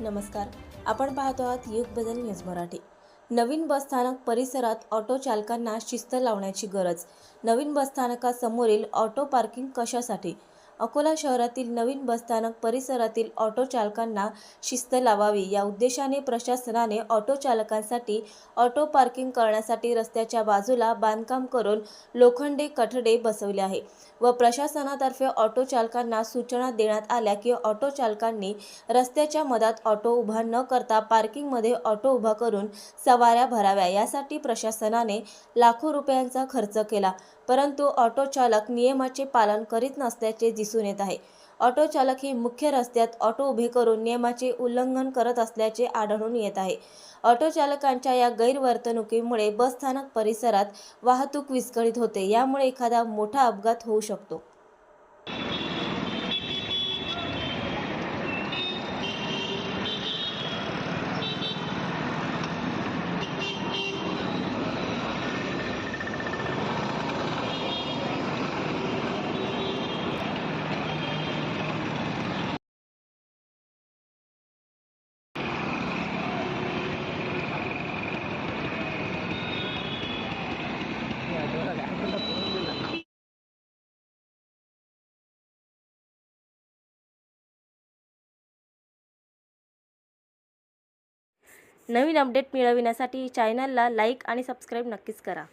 नमस्कार. आपण पाहतो आहात युग बदल न्यूज मराठी. नवीन बसस्थानक परिसरात ऑटो चालकांना शिस्त लावण्याची गरज. नवीन बसस्थानकासमोरील ऑटो पार्किंग कशासाठी? अकोला शहरातील नवीन बसस्थानक परिसरातील ऑटो चालकांना शिस्त लावावी या उद्देशाने प्रशासनाने ऑटो चालकांसाठी ऑटो पार्किंग करण्यासाठी रस्त्याच्या बाजूला बांधकाम करून लोखंडी कठडे बसवले आहे व प्रशासनातर्फे ऑटो चालकांना सूचना देण्यात आल्या की ऑटो चालकांनी रस्त्याच्या मधात ऑटो उभा न करता पार्किंगमध्ये ऑटो उभा करून सवाऱ्या भराव्या. यासाठी प्रशासनाने लाखो रुपयांचा खर्च केला, परंतु ऑटो चालक नियमाचे पालन करीत नसल्याचे दिसून येत आहे. ऑटो चालक हे मुख्य रस्त्यात ऑटो उभे करून नियमाचे उल्लंघन करत असल्याचे आढळून येत आहे. ऑटो चालकांच्या या गैरवर्तणुकीमुळे बसस्थानक परिसरात वाहतूक विस्कळीत होते. यामुळे एखादा मोठा अपघात होऊ शकतो. नवीन अपडेट मिळविण्यासाठी चॅनलला लाईक आणि सबस्क्राईब नक्कीच करा.